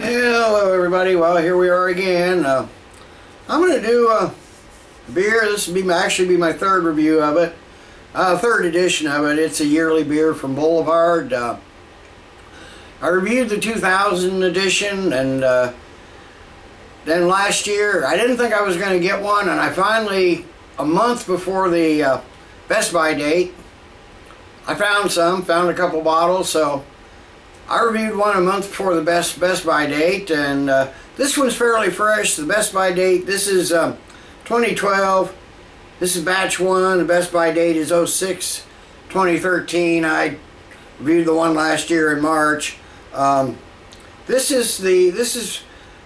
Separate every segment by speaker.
Speaker 1: Hello everybody, well here we are again. I'm going to do a beer. This will actually be my third review of it. Third edition of it. It's a yearly beer from Boulevard. I reviewed the 2000 edition, and then last year I didn't think I was going to get one, and I finally, a month before the Best Buy date, I found a couple bottles, so I reviewed one a month before the Best Buy date, and this one's fairly fresh. The Best Buy date, this is 2012. This is batch 1. The Best Buy date is 06/2013. I reviewed the one last year in March. This is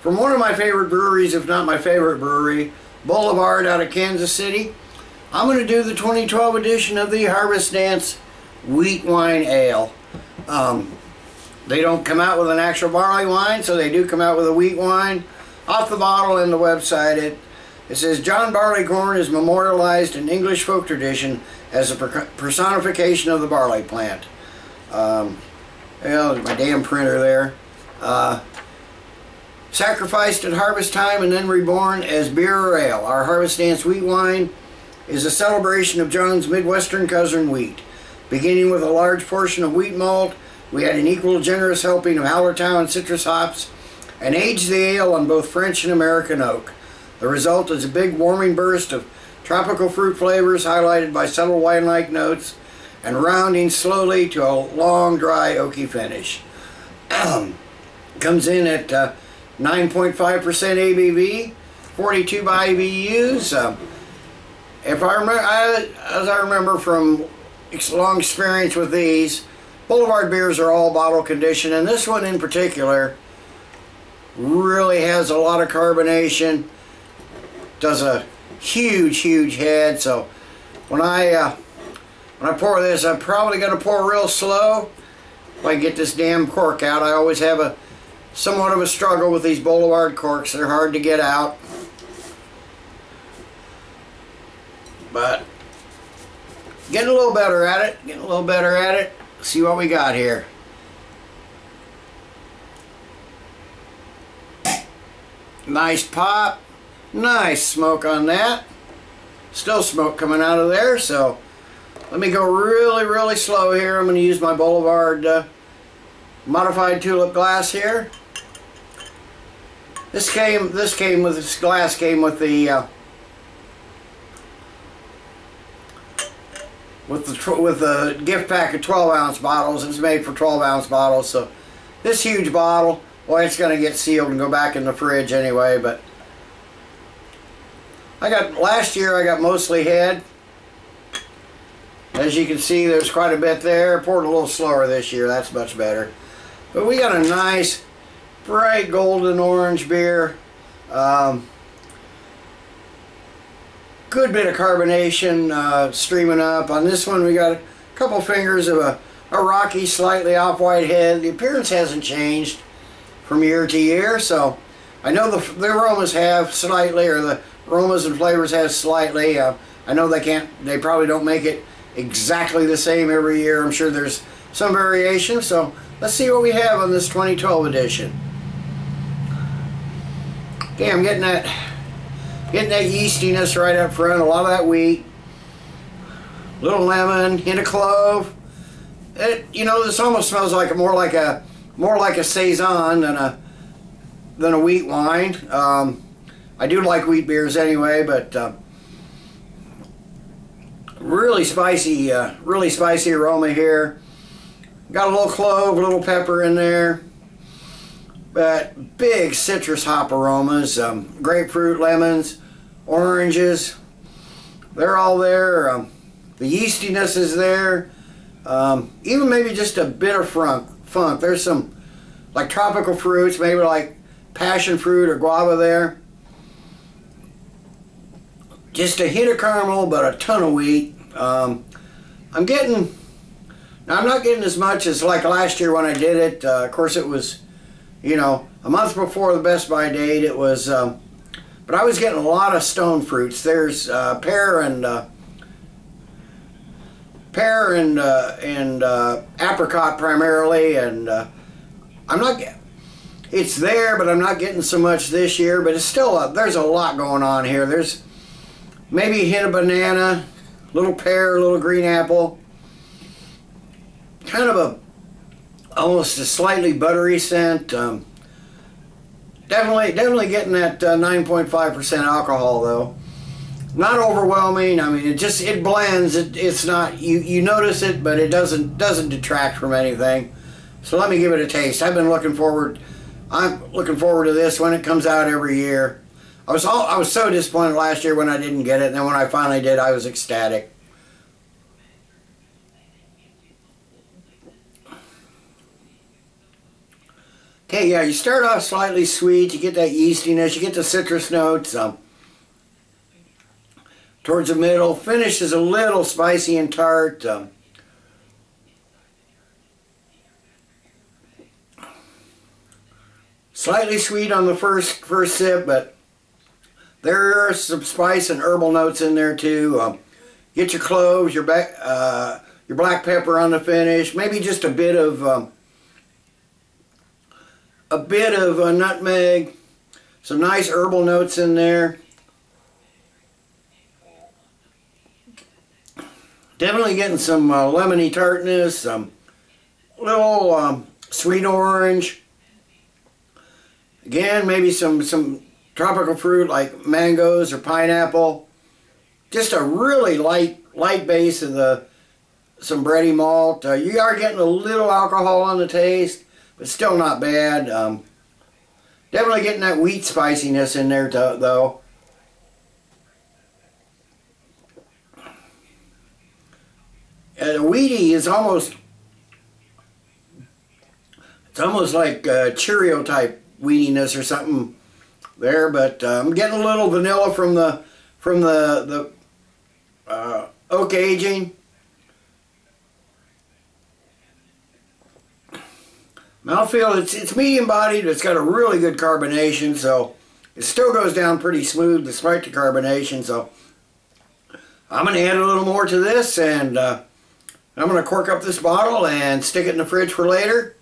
Speaker 1: from one of my favorite breweries, if not my favorite brewery, Boulevard out of Kansas City. I'm going to do the 2012 edition of the Harvest Dance Wheat Wine Ale. They don't come out with an actual barley wine, so they do come out with a wheat wine. Off the bottle and the website, it says, John Barleycorn is memorialized in English folk tradition as a personification of the barley plant. My damn printer there. Sacrificed at harvest time and then reborn as beer or ale. Our Harvest Dance wheat wine is a celebration of John's Midwestern cousin wheat. Beginning with a large portion of wheat malt, we had an equal generous helping of Hallertau and Citra hops and aged the ale on both French and American oak. The result is a big warming burst of tropical fruit flavors highlighted by subtle wine-like notes and rounding slowly to a long, dry, oaky finish. Comes in at 9.5% ABV, 42 IBUs. As I remember from long experience with these, Boulevard beers are all bottle conditioned, and this one in particular really has a lot of carbonation. Does a huge head. So when I pour this, I'm probably going to pour real slow if I get this damn cork out. I always have somewhat of a struggle with these Boulevard corks. They're hard to get out, but getting a little better at it. See what we got here. Nice pop. Nice smoke on that. Still smoke coming out of there, so let me go really slow here. I'm going to use my Boulevard modified tulip glass here. This glass came with the with the gift pack of 12-ounce bottles. It's made for 12-ounce bottles, so this huge bottle, well, it's going to get sealed and go back in the fridge anyway. But last year I got mostly head. As you can see, there's quite a bit there. Poured a little slower this year. That's much better. But we got a nice bright golden orange beer. Good bit of carbonation streaming up. On this one we got a couple fingers of a rocky, slightly off-white head. The appearance hasn't changed from year to year, so I know the aromas have slightly, or the aromas and flavors have slightly. I know they probably don't make it exactly the same every year. I'm sure there's some variation, so let's see what we have on this 2012 edition. Okay, I'm getting that yeastiness right up front, a lot of that wheat, little lemon, hint of clove. This almost smells like more like a saison than a wheat wine. I do like wheat beers anyway, but really spicy aroma here. Got a little clove, a little pepper in there. But big citrus hop aromas, grapefruit, lemons, oranges, they're all there. The yeastiness is there. Even maybe just a bit of funk. There's some like tropical fruits, maybe like passion fruit or guava there. Just a hint of caramel, but a ton of wheat. I'm not getting as much as like last year when I did it. Of course it was, a month before the Best Buy date. It was, but I was getting a lot of stone fruits. There's pear and apricot primarily, and I'm not it's there, but I'm not getting so much this year. But it's still there's a lot going on here. There's maybe a hint of banana, little pear, little green apple, kind of almost a slightly buttery scent. Definitely getting that 9.5% alcohol though. Not overwhelming. I mean, it blends. It's not, you notice it, but it doesn't detract from anything. So let me give it a taste. I'm looking forward to this when it comes out every year. I was so disappointed last year when I didn't get it, and then when I finally did, I was ecstatic. Okay, yeah, you start off slightly sweet. You get that yeastiness. You get the citrus notes. Towards the middle, finish is a little spicy and tart. Slightly sweet on the first sip, but there are some spice and herbal notes in there too. Get your cloves, your black pepper on the finish. Maybe just a bit of nutmeg. Some nice herbal notes in there. Definitely getting some lemony tartness, some little sweet orange. Again, maybe some tropical fruit like mangoes or pineapple. Just a really light base of some bready malt. You are getting a little alcohol on the taste, but still not bad. Definitely getting that wheat spiciness in there though. The wheaty is almost like Cheerio type wheatiness or something there, but I'm getting a little vanilla from the oak aging. Mouthfeel, it's medium bodied. It's got a really good carbonation, so it still goes down pretty smooth despite the carbonation. So I'm going to add a little more to this, and I'm going to cork up this bottle and stick it in the fridge for later.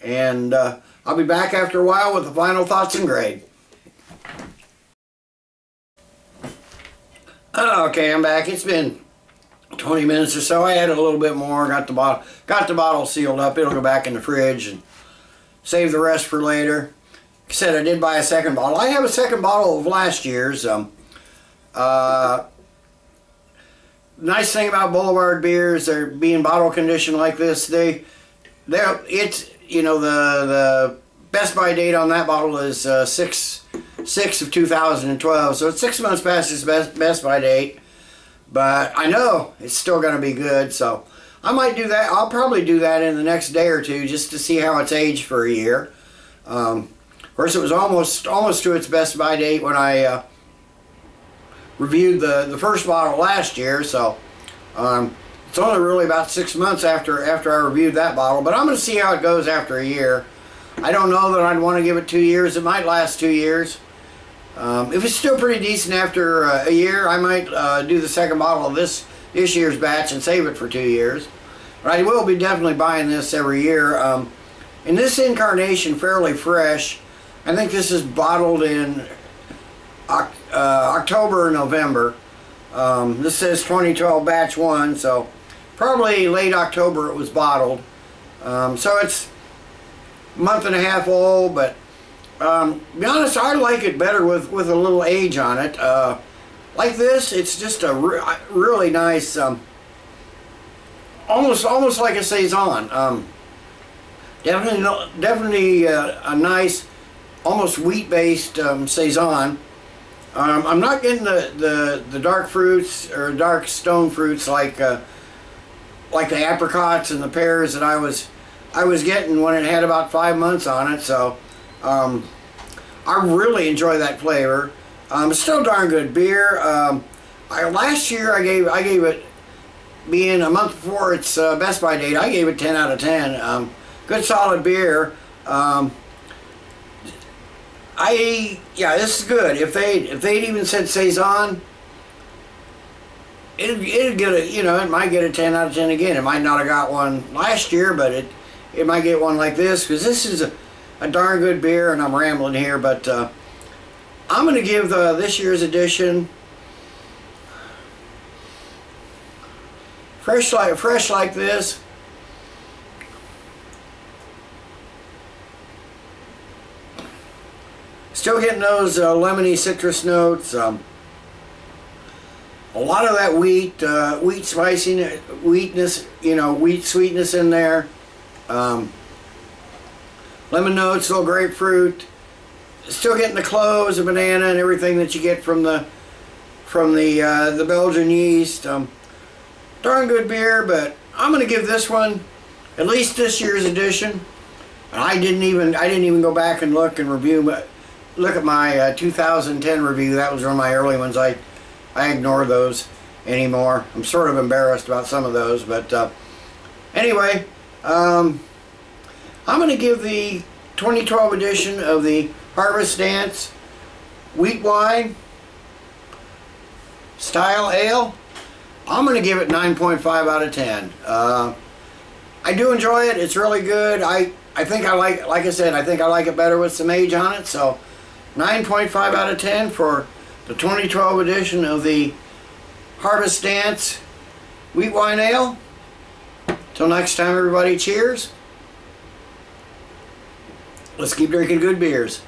Speaker 1: And I'll be back after a while with the final thoughts and grade. Okay, I'm back. It's been 20 minutes or so. I added a little bit more. Got the bottle sealed up. It'll go back in the fridge and save the rest for later. Like I said, I did buy a second bottle. I have a second bottle of last year's. Nice thing about Boulevard beers, they're being bottle conditioned like this. It's, you know, the best by date on that bottle is 6 of 2012, so it's 6 months past its best by date. But I know it's still going to be good, so I might do that. I'll probably do that in the next day or two just to see how it's aged for a year. Of course, it was almost to its best by date when I reviewed the first bottle last year, so it's only really about 6 months after I reviewed that bottle. But I'm going to see how it goes after a year. I don't know that I'd want to give it 2 years. It might last 2 years. If it's still pretty decent after a year, I might do the second bottle of this year's batch and save it for 2 years. But I will be definitely buying this every year. In this incarnation, fairly fresh. I think this is bottled in October or November. This says 2012 batch 1, so probably late October it was bottled. So it's a month and a half old, but to be honest, I like it better with a little age on it. Like this, it's just a really nice, almost like a saison. Definitely a nice, almost wheat-based saison. I'm not getting the dark fruits or dark stone fruits like the apricots and the pears that I was getting when it had about 5 months on it. So I really enjoy that flavor. It's still darn good beer. Last year I gave it, being a month before its best by date, I gave it 10 out of 10. Good solid beer. Yeah, this is good. If they'd even said saison, it'd get a, you know, it might get a 10 out of 10 again. It might not have got one last year, but it might get one like this, because this is a darn good beer, and I'm rambling here, but I'm going to give this year's edition fresh like this. Still getting those lemony citrus notes. A lot of that wheat spiciness, wheat sweetness in there. Lemon notes, little grapefruit. Still getting the cloves, the banana, and everything that you get from the Belgian yeast. Darn good beer, but I'm going to give this one, at least this year's edition. And I didn't even go back and look and review, but look at my 2010 review. That was one of my early ones. I ignore those anymore. I'm sort of embarrassed about some of those, but anyway, I'm going to give the 2012 edition of the Harvest Dance Wheat Wine Style Ale, I'm going to give it 9.5 out of 10. I do enjoy it. It's really good. I think like I said, I think I like it better with some age on it. So 9.5 out of 10 for the 2012 edition of the Harvest Dance Wheat Wine Ale. Till next time, everybody, cheers. Let's keep drinking good beers.